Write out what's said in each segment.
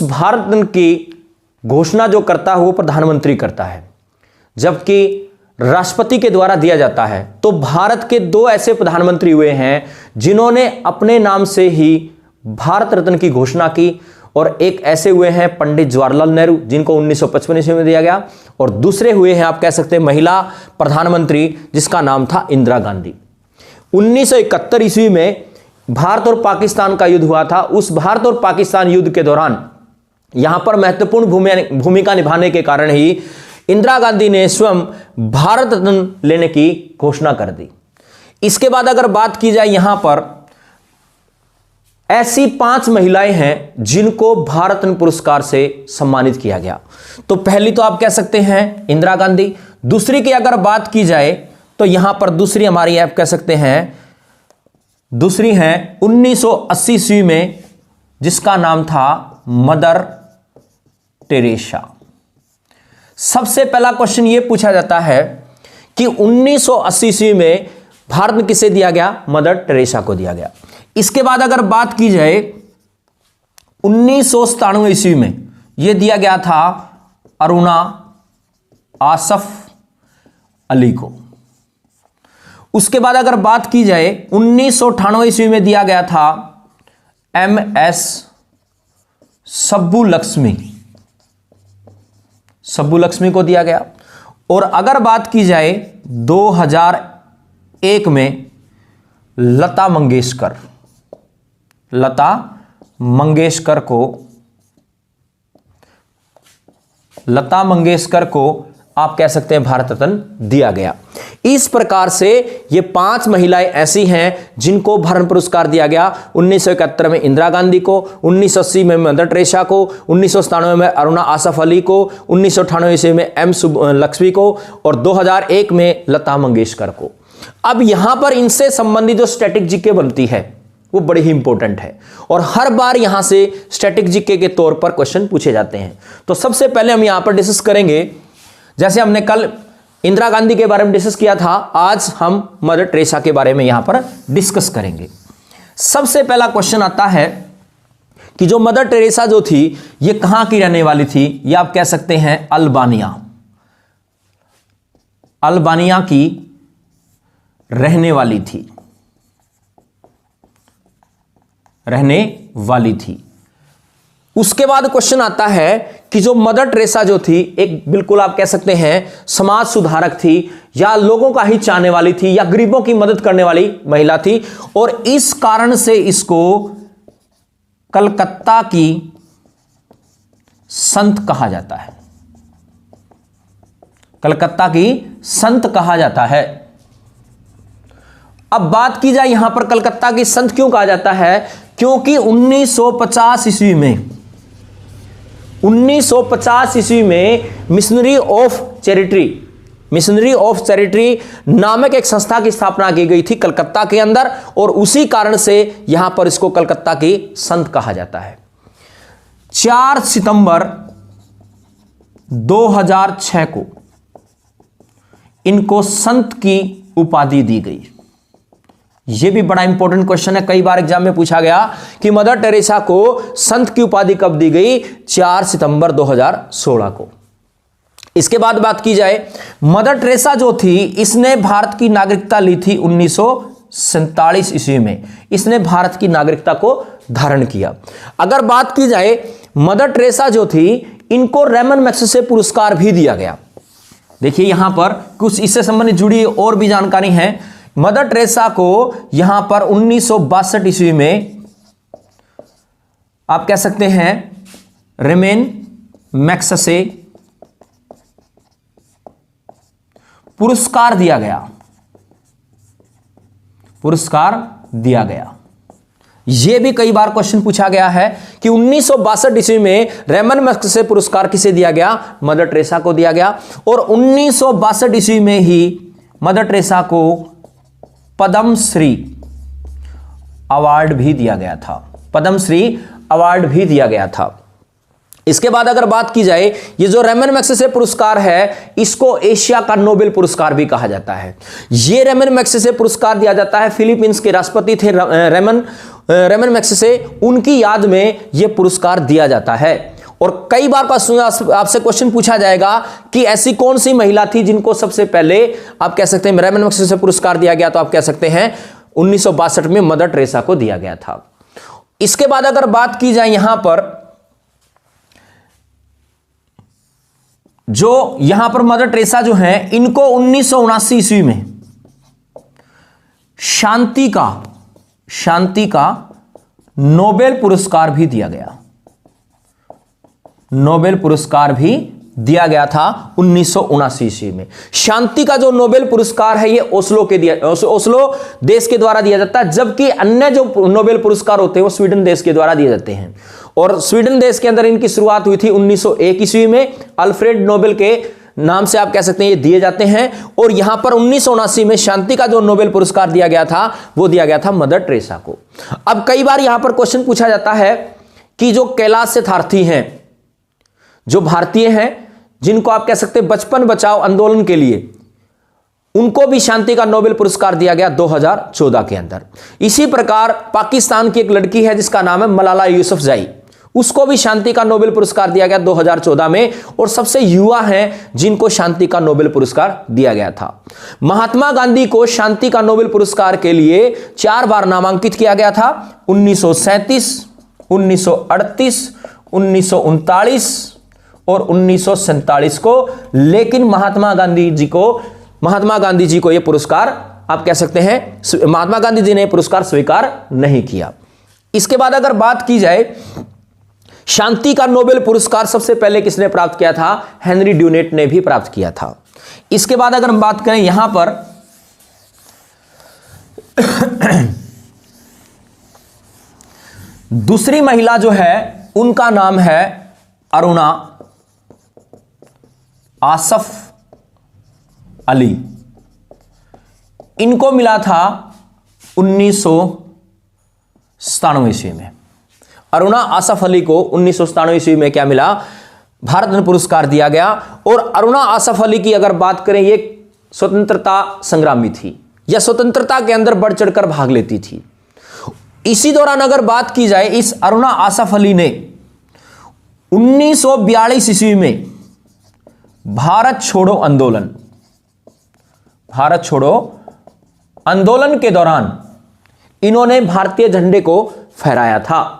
उस भारत रत्न की घोषणा जो करता है वो प्रधानमंत्री करता है, जबकि राष्ट्रपति के द्वारा दिया जाता है। तो भारत के दो ऐसे प्रधानमंत्री हुए हैं जिन्होंने अपने नाम से ही भारत रत्न की घोषणा की, और एक ऐसे हुए हैं पंडित जवाहरलाल नेहरू जिनको 1955 ईस्वी में दिया गया, और दूसरे हुए हैं आप कह सकते हैं महिला प्रधानमंत्री जिसका नाम था इंदिरा गांधी। 1971 ईस्वी में भारत और पाकिस्तान का युद्ध हुआ था। उस भारत और पाकिस्तान युद्ध के दौरान यहां पर महत्वपूर्ण भूमिका निभाने के कारण ही इंदिरा गांधी ने स्वयं भारत रत्न लेने की घोषणा कर दी। इसके बाद अगर बात की जाए, यहां पर ऐसी 5 महिलाएं हैं जिनको भारत रत्न पुरस्कार से सम्मानित किया गया। तो पहली तो आप कह सकते हैं इंदिरा गांधी। दूसरी की अगर बात की जाए तो यहां पर दूसरी हमारी आप कह सकते हैं दूसरी हैं 1980 ईस्वी में, जिसका नाम था मदर टेरेसा। सबसे पहला क्वेश्चन यह पूछा जाता है कि 1980 ईस्वी में भारत में किसे दिया गया? मदर टेरेसा को दिया गया। इसके बाद अगर बात की जाए 1997 ईस्वी में यह दिया गया था अरुणा आसफ अली को। उसके बाद अगर बात की जाए 1998 ईस्वी में दिया गया था MS सब्बुलक्ष्मी को दिया गया। और अगर बात की जाए 2001 में लता मंगेशकर को आप कह सकते हैं भारत रत्न दिया गया। इस प्रकार से ये 5 महिलाएं ऐसी हैं जिनको भारत रत्न पुरस्कार दिया गया। 1971 में इंदिरा गांधी को, 1980 में मदर टेरेसा को, 1997 में अरुणा आसफ अली को, 1998 ईस्वी में M लक्ष्मी को, और 2001 में लता मंगेशकर को। अब यहां पर इनसे संबंधित जो स्टैटिक जीके बनती है वो बड़ी ही इंपॉर्टेंट है, और हर बार यहां से स्टैटिक जीके के तौर पर क्वेश्चन पूछे जाते हैं। तो सबसे पहले हम यहां पर डिस्कस करेंगे, जैसे हमने कल इंदिरा गांधी के बारे में डिस्कस किया था, आज हम मदर टेरेसा के बारे में यहां पर डिस्कस करेंगे। सबसे पहला क्वेश्चन आता है कि जो मदर टेरेसा जो थी ये कहां की रहने वाली थी? ये आप कह सकते हैं अल्बानिया की रहने वाली थी। उसके बाद क्वेश्चन आता है कि जो मदर टेरेसा जो थी एक बिल्कुल आप कह सकते हैं समाज सुधारक थी, या लोगों का ही चाहने वाली थी, या गरीबों की मदद करने वाली महिला थी, और इस कारण से इसको कलकत्ता की संत कहा जाता है। कलकत्ता की संत कहा जाता है। अब बात की जाए यहां पर कलकत्ता की संत क्यों कहा जाता है? क्योंकि 1950 ईस्वी में मिशनरी ऑफ चैरिटी नामक एक संस्था की स्थापना की गई थी कलकत्ता के अंदर, और उसी कारण से यहां पर इसको कलकत्ता की संत कहा जाता है। 4 सितंबर 2006 को इनको संत की उपाधि दी गई। यह भी बड़ा इंपॉर्टेंट क्वेश्चन है, कई बार एग्जाम में पूछा गया कि मदर टेरेसा को संत की उपाधि कब दी गई? 4 सितंबर 2016 को। इसके बाद बात की जाए, मदर टेरेसा जो थी इसने भारत की नागरिकता ली थी 1947 ईस्वी में। इसने भारत की नागरिकता को धारण किया। अगर बात की जाए मदर टेरेसा जो थी इनको रेमन मैग्सेसे पुरस्कार भी दिया गया। देखिए यहां पर कुछ इससे संबंधित जुड़ी और भी जानकारी है। मदर टेरेसा को यहां पर 1962 ईस्वी में आप कह सकते हैं रेमन मैग्सेसे पुरस्कार दिया गया। यह भी कई बार क्वेश्चन पूछा गया है कि 1962 ईस्वी में रेमन मैग्सेसे पुरस्कार किसे दिया गया? मदर टेरेसा को दिया गया। और 1962 ईस्वी में ही मदर टेरेसा को पद्मश्री अवार्ड भी दिया गया था। इसके बाद अगर बात की जाए, ये जो रेमन मैग्सेसे पुरस्कार है इसको एशिया का नोबेल पुरस्कार भी कहा जाता है। ये रेमन मैग्सेसे पुरस्कार दिया जाता है, फिलीपींस के राष्ट्रपति थे रेमन, रेमन मैग्सेसे, उनकी याद में यह पुरस्कार दिया जाता है। और कई बार आपसे क्वेश्चन पूछा जाएगा कि ऐसी कौन सी महिला थी जिनको सबसे पहले आप कह सकते हैं रेमन मैग्सेसे पुरस्कार दिया गया, तो आप कह सकते हैं 1962 में मदर टेरेसा को दिया गया था। इसके बाद अगर बात की जाए यहां पर, जो यहां पर मदर टेरेसा जो हैं, इनको 1979 ईस्वी में शांति का नोबेल पुरस्कार भी दिया गया। नोबेल पुरस्कार भी दिया गया था 1979 ईस्वी में। शांति का जो नोबेल पुरस्कार है ये ओस्लो देश के द्वारा दिया जाता है, जबकि अन्य जो नोबेल पुरस्कार होते हैं वो स्वीडन देश के द्वारा दिए जाते हैं। और स्वीडन देश के अंदर इनकी शुरुआत हुई थी 1901 ईस्वी में, अल्फ्रेड नोबेल के नाम से आप कह सकते हैं ये दिए जाते हैं। और यहां पर 1979 में शांति का जो नोबेल पुरस्कार दिया गया था वो दिया गया था मदर टेरेसा को। अब कई बार यहां पर क्वेश्चन पूछा जाता है कि जो कैलाश सत्यार्थी हैं, जो भारतीय हैं, जिनको आप कह सकते हैं बचपन बचाओ आंदोलन के लिए, उनको भी शांति का नोबेल पुरस्कार दिया गया 2014 के अंदर। इसी प्रकार पाकिस्तान की एक लड़की है जिसका नाम है मलाला यूसुफजई, उसको भी शांति का नोबेल पुरस्कार दिया गया 2014 में। और सबसे युवा हैं जिनको शांति का नोबेल पुरस्कार दिया गया था। महात्मा गांधी को शांति का नोबेल पुरस्कार के लिए 4 बार नामांकित किया गया था, 1937, 1938, 1939 और 1947 को। लेकिन महात्मा गांधी जी को यह पुरस्कार आप कह सकते हैं, महात्मा गांधी जी ने पुरस्कार स्वीकार नहीं किया। इसके बाद अगर बात की जाए, शांति का नोबेल पुरस्कार सबसे पहले किसने प्राप्त किया था? हेनरी ड्यूनेट ने भी प्राप्त किया था। इसके बाद अगर हम बात करें यहां पर दूसरी महिला जो है उनका नाम है अरुणा आसफ अली। इनको मिला था 1997 ईस्वी में। अरुणा आसफ अली को 1997 ईस्वी में क्या मिला? भारत रत्न पुरस्कार दिया गया। और अरुणा आसफ अली की अगर बात करें, ये स्वतंत्रता संग्रामी थी या स्वतंत्रता के अंदर बढ़ चढ़कर भाग लेती थी। इसी दौरान अगर बात की जाए, इस अरुणा आसफ अली ने 1942 ईस्वी में भारत छोड़ो आंदोलन के दौरान इन्होंने भारतीय झंडे को फहराया था।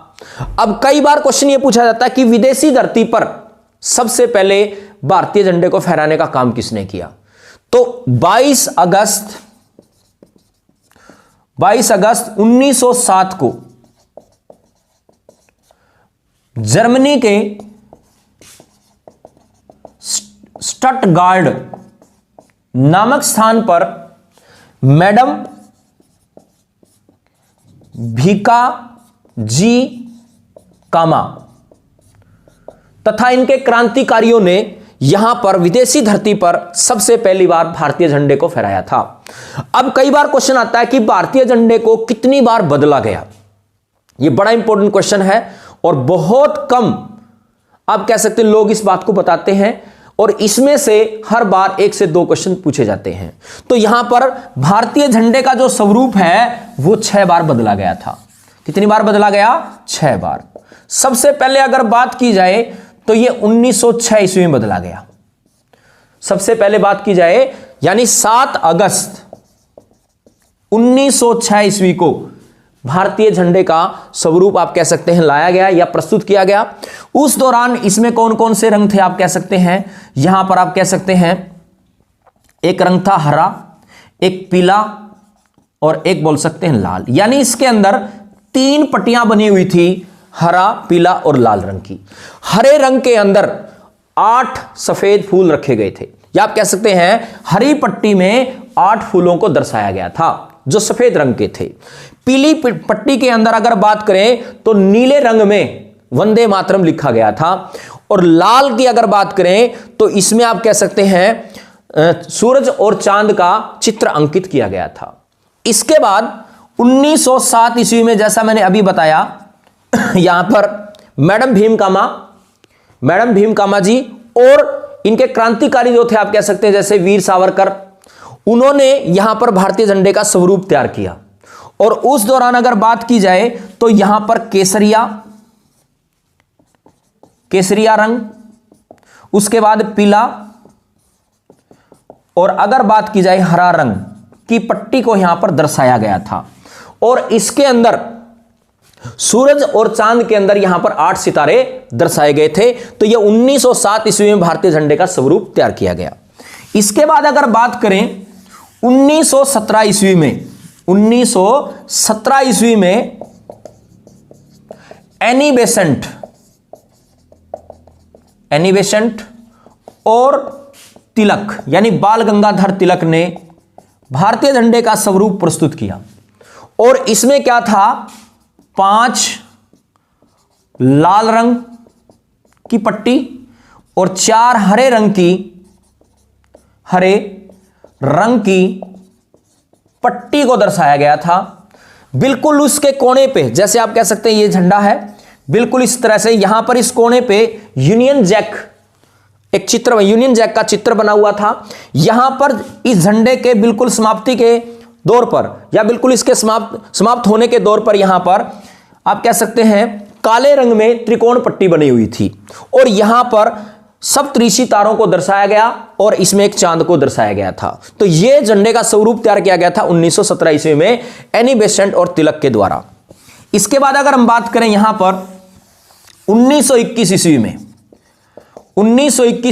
अब कई बार क्वेश्चन यह पूछा जाता है कि विदेशी धरती पर सबसे पहले भारतीय झंडे को फहराने का काम किसने किया? तो 22 अगस्त 1907 को जर्मनी के स्टटगार्ड नामक स्थान पर मैडम भीका जी कामा तथा इनके क्रांतिकारियों ने यहां पर विदेशी धरती पर सबसे पहली बार भारतीय झंडे को फहराया था। अब कई बार क्वेश्चन आता है कि भारतीय झंडे को कितनी बार बदला गया? यह बड़ा इंपॉर्टेंट क्वेश्चन है और बहुत कम आप कह सकते हैं लोग इस बात को बताते हैं, और इसमें से हर बार 1 से 2 क्वेश्चन पूछे जाते हैं। तो यहां पर भारतीय झंडे का जो स्वरूप है वो 6 बार बदला गया था। कितनी बार बदला गया? 6 बार। सबसे पहले अगर बात की जाए तो ये 1906 ईस्वी में बदला गया। सबसे पहले बात की जाए यानी 7 अगस्त 1906 ईस्वी को भारतीय झंडे का स्वरूप आप कह सकते हैं लाया गया या प्रस्तुत किया गया। उस दौरान इसमें कौन कौन से रंग थे आप कह सकते हैं? यहां पर आप कह सकते हैं एक रंग था हरा, एक पीला और एक बोल सकते हैं लाल। यानी इसके अंदर 3 पट्टियां बनी हुई थी, हरा, पीला और लाल रंग की। हरे रंग के अंदर 8 सफेद फूल रखे गए थे, या आप कह सकते हैं हरी पट्टी में 8 फूलों को दर्शाया गया था जो सफेद रंग के थे। पीली पट्टी के अंदर अगर बात करें तो नीले रंग में वंदे मातरम लिखा गया था, और लाल की अगर बात करें तो इसमें आप कह सकते हैं सूरज और चांद का चित्र अंकित किया गया था। इसके बाद 1907 ईस्वी में जैसा मैंने अभी बताया, यहां पर मैडम भीम कामा जी और इनके क्रांतिकारी जो थे आप कह सकते हैं जैसे वीर सावरकर, उन्होंने यहां पर भारतीय झंडे का स्वरूप तैयार किया और उस दौरान अगर बात की जाए तो यहां पर केसरिया रंग, उसके बाद पीला, और अगर बात की जाए हरा रंग की पट्टी को यहां पर दर्शाया गया था। और इसके अंदर सूरज और चांद के अंदर यहां पर 8 सितारे दर्शाए गए थे। तो यह 1907 ईस्वी में भारतीय झंडे का स्वरूप तैयार किया गया। इसके बाद अगर बात करें 1917 ईस्वी में, 1917 ईस्वी में एनी बेसेंट और तिलक यानी बाल गंगाधर तिलक ने भारतीय झंडे का स्वरूप प्रस्तुत किया। और इसमें क्या था, 5 लाल रंग की पट्टी और 4 हरे रंग की पट्टी को दर्शाया गया था। बिल्कुल उसके कोने पे, जैसे आप कह सकते हैं ये झंडा है, बिल्कुल इस तरह से यहां पर इस कोने पे यूनियन जैक का चित्र बना हुआ था। यहां पर इस झंडे के बिल्कुल समाप्ति के दौर पर, या बिल्कुल इसके समाप्त होने के दौर पर यहां पर आप कह सकते हैं काले रंग में त्रिकोण पट्टी बनी हुई थी। और यहां पर सप्तऋषि तारों को दर्शाया गया और इसमें एक चांद को दर्शाया गया था। तो यह झंडे का स्वरूप तैयार किया गया था 1917 ईस्वी में एनी बेसेंट और तिलक के द्वारा। इसके बाद अगर हम बात करें यहां पर 1921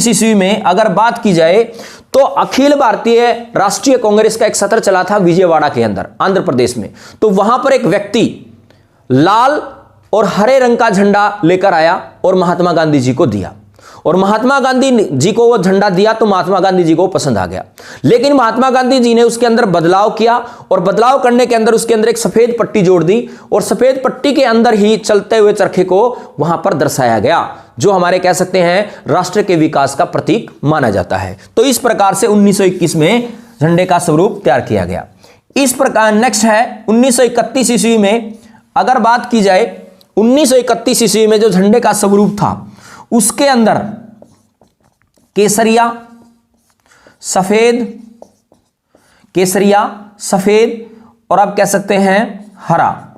ईस्वी में अगर बात की जाए तो अखिल भारतीय राष्ट्रीय कांग्रेस का एक सत्र चला था विजयवाड़ा के अंदर, आंध्र प्रदेश में। तो वहां पर एक व्यक्ति लाल और हरे रंग का झंडा लेकर आया और महात्मा गांधी जी को दिया, और महात्मा गांधी जी को वो झंडा दिया तो महात्मा गांधी जी को पसंद आ गया। लेकिन महात्मा गांधी जी ने उसके अंदर बदलाव किया, और बदलाव करने के अंदर उसके अंदर एक सफेद पट्टी जोड़ दी, और सफेद पट्टी के अंदर ही चलते हुए चरखे को वहां पर दर्शाया गया, जो हमारे कह सकते हैं राष्ट्र के विकास का प्रतीक माना जाता है। तो इस प्रकार से 1921 में झंडे का स्वरूप तैयार किया गया। इस प्रकार नेक्स्ट है 1931 ईस्वी में। अगर बात की जाए 1931 ईस्वी में जो झंडे का स्वरूप था उसके अंदर केसरिया, सफेद और आप कह सकते हैं हरा,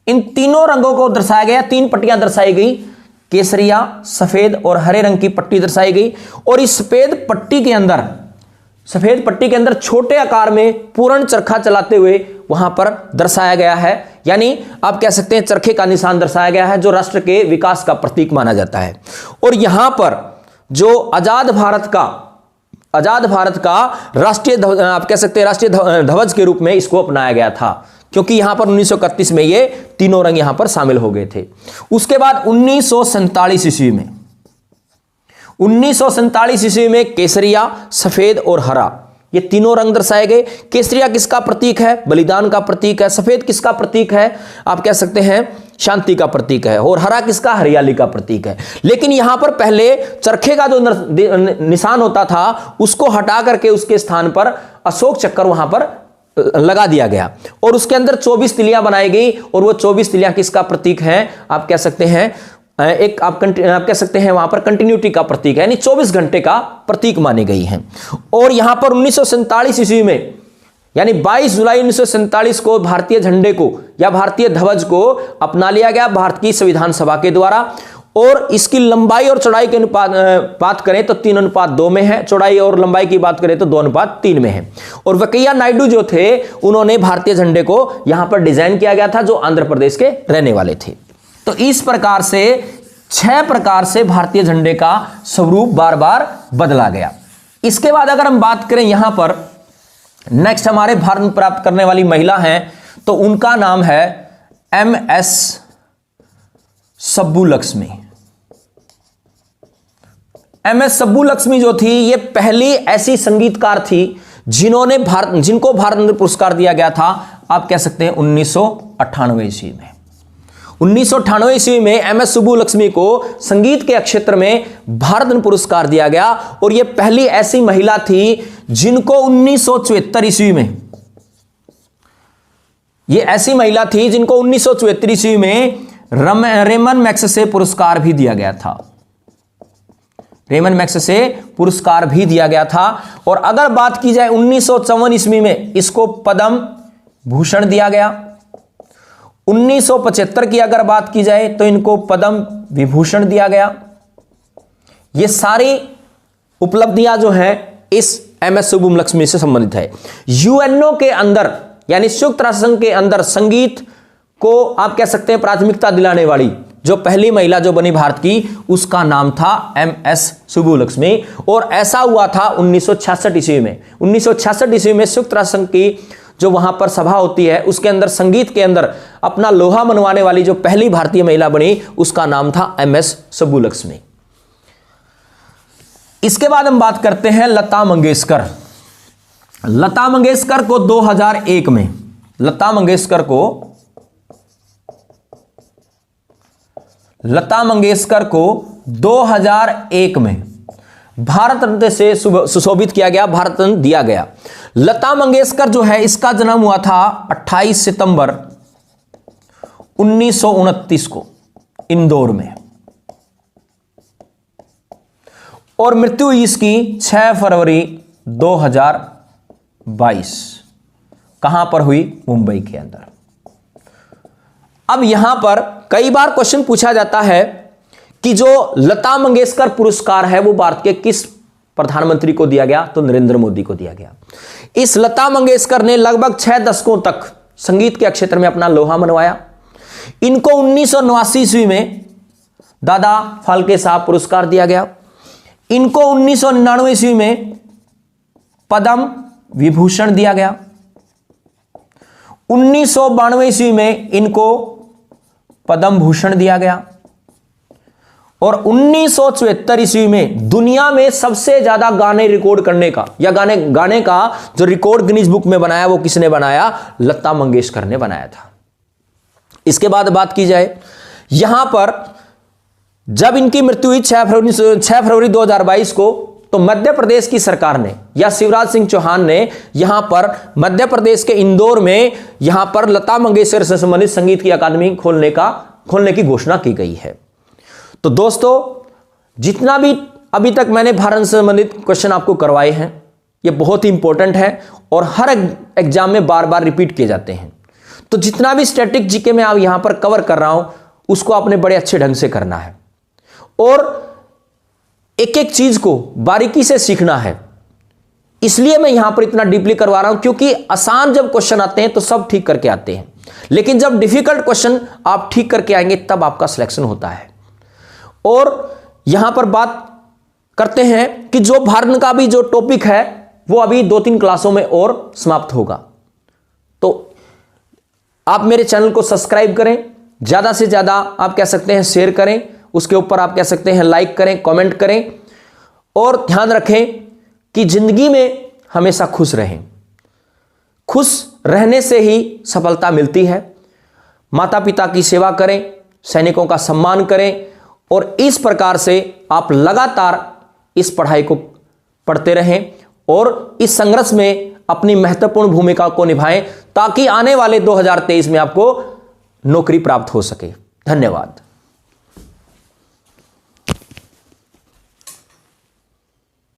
इन तीनों रंगों को दर्शाया गया। 3 पट्टियां दर्शाई गई, केसरिया, सफेद और हरे रंग की पट्टी दर्शाई गई। और इस सफेद पट्टी के अंदर छोटे आकार में पूर्ण चरखा चलाते हुए वहां पर दर्शाया गया है, यानी आप कह सकते हैं चरखे का निशान दर्शाया गया है, जो राष्ट्र के विकास का प्रतीक माना जाता है। और यहां पर जो आजाद भारत का राष्ट्रीय आप कह सकते हैं राष्ट्रीय ध्वज के रूप में इसको अपनाया गया था, क्योंकि यहां पर 1931 में ये तीनों रंग यहां पर शामिल हो गए थे। उसके बाद 1947 ईस्वी में केसरिया, सफेद और हरा, ये तीनों रंग दर्शाए गए। केसरिया किसका प्रतीक है? बलिदान का प्रतीक है। सफेद किसका प्रतीक है? आप कह सकते हैं शांति का प्रतीक है। और हरा किसका? हरियाली का प्रतीक है। लेकिन यहां पर पहले चरखे का जो निशान होता था उसको हटा करके उसके स्थान पर अशोक चक्र वहां पर लगा दिया गया, और उसके अंदर 24 तिलियां बनाई गई। और वो 24 तिलियां किसका प्रतीक है? आप कह सकते हैं एक आप कह सकते हैं वहां पर कंटिन्यूटी का प्रतीक है, यानी 24 घंटे का प्रतीक मानी गई हैं। और यहां पर 1947 ईस्वी में, यानी 22 जुलाई 1947 को भारतीय झंडे को या भारतीय ध्वज को अपना लिया गया भारत की संविधान सभा के द्वारा। और इसकी लंबाई और चौड़ाई के बात करें तो 3:2 में है, चौड़ाई और लंबाई की बात करें तो 2:3 में है। और वेंकैया नायडू जो थे उन्होंने भारतीय झंडे को यहां पर डिजाइन किया गया था, जो आंध्र प्रदेश के रहने वाले थे। तो इस प्रकार से 6 प्रकार से भारतीय झंडे का स्वरूप बार बार बदला गया। इसके बाद अगर हम बात करें यहां पर नेक्स्ट हमारे भारत प्राप्त करने वाली महिला हैं, तो उनका नाम है MS सुब्बुलक्ष्मी। MS सुब्बुलक्ष्मी जो थी ये पहली ऐसी संगीतकार थी जिनको भारत रत्न पुरस्कार दिया गया था, आप कह सकते हैं 1998 ईस्वी में। 1998 ईस्वी में MS सुब्बुलक्ष्मी को संगीत के क्षेत्र में भारत रत्न पुरस्कार दिया गया। और यह पहली ऐसी महिला थी जिनको 1974 ईस्वी में, यह ऐसी महिला थी जिनको 1974 ईस्वी में रेमन मैक्स से पुरस्कार भी दिया गया था। रेमन मैक्स से पुरस्कार भी दिया गया था। और अगर बात की जाए 1954 ईस्वी में इसको पद्म भूषण दिया गया। 1975 की अगर बात की जाए तो इनको पद्म विभूषण दिया गया। ये सारी उपलब्धियां जो हैं इस एमएस सुब्बुलक्ष्मी से संबंधित है। यूएनओ के अंदर यानी संयुक्त राष्ट्र संघ के अंदर संगीत को आप कह सकते हैं प्राथमिकता दिलाने वाली जो पहली महिला जो बनी भारत की, उसका नाम था एमएस सुब्बुलक्ष्मी। और ऐसा हुआ था 1966 ईस्वी में। 1966 ईस्वी में संयुक्त राष्ट्र संघ की जो वहां पर सभा होती है उसके अंदर संगीत के अंदर अपना लोहा मनवाने वाली जो पहली भारतीय महिला बनी उसका नाम था एमएस सुब्बुलक्ष्मी। इसके बाद हम बात करते हैं लता मंगेशकर। लता मंगेशकर को 2001 में लता मंगेशकर को 2001 में भारत रत्न से सुशोभित किया गया, भारत रत्न दिया गया। लता मंगेशकर जो है इसका जन्म हुआ था 28 सितंबर 1929 को इंदौर में और मृत्यु हुई इसकी 6 फरवरी 2022। कहां पर हुई? मुंबई के अंदर। अब यहां पर कई बार क्वेश्चन पूछा जाता है कि जो लता मंगेशकर पुरस्कार है वो भारत के किस प्रधानमंत्री को दिया गया? तो नरेंद्र मोदी को दिया गया। इस लता मंगेशकर ने लगभग 6 दशकों तक संगीत के क्षेत्र में अपना लोहा मनवाया। इनको 1989 ईस्वी में दादा फाल्के साहब पुरस्कार दिया गया। इनको 1999 ईस्वी में पद्म विभूषण दिया गया। 1992 ईस्वी में इनको पद्म भूषण दिया गया और 1974 ईस्वी में दुनिया में सबसे ज्यादा गाने रिकॉर्ड करने का या गाने का जो रिकॉर्ड गिनीज बुक में बनाया वो किसने बनाया? लता मंगेशकर ने बनाया था। इसके बाद बात की जाए यहां पर जब इनकी मृत्यु हुई 6 फरवरी 2022 को, तो मध्य प्रदेश की सरकार ने या शिवराज सिंह चौहान ने यहां पर मध्य प्रदेश के इंदौर में यहां पर लता मंगेशकर से संबंधित संगीत की अकादमी खोलने की घोषणा की गई है। तो दोस्तों जितना भी अभी तक मैंने भारत से संबंधित क्वेश्चन आपको करवाए हैं ये बहुत ही इंपॉर्टेंट है और हर एग्जाम में बार बार रिपीट किए जाते हैं। तो जितना भी स्टैटिक जीके में आप यहां पर कवर कर रहा हूं उसको आपने बड़े अच्छे ढंग से करना है और एक एक चीज को बारीकी से सीखना है। इसलिए मैं यहां पर इतना डीपली करवा रहा हूं क्योंकि आसान जब क्वेश्चन आते हैं तो सब ठीक करके आते हैं, लेकिन जब डिफिकल्ट क्वेश्चन आप ठीक करके आएंगे तब आपका सिलेक्शन होता है। और यहां पर बात करते हैं कि जो भारत का भी जो टॉपिक है वो अभी 2-3 क्लासों में और समाप्त होगा। तो आप मेरे चैनल को सब्सक्राइब करें, ज्यादा से ज्यादा आप कह सकते हैं शेयर करें, उसके ऊपर आप कह सकते हैं लाइक करें, कमेंट करें और ध्यान रखें कि जिंदगी में हमेशा खुश रहें। खुश रहने से ही सफलता मिलती है। माता पिता की सेवा करें, सैनिकों का सम्मान करें और इस प्रकार से आप लगातार इस पढ़ाई को पढ़ते रहें और इस संघर्ष में अपनी महत्वपूर्ण भूमिका को निभाएं ताकि आने वाले 2023 में आपको नौकरी प्राप्त हो सके। धन्यवाद।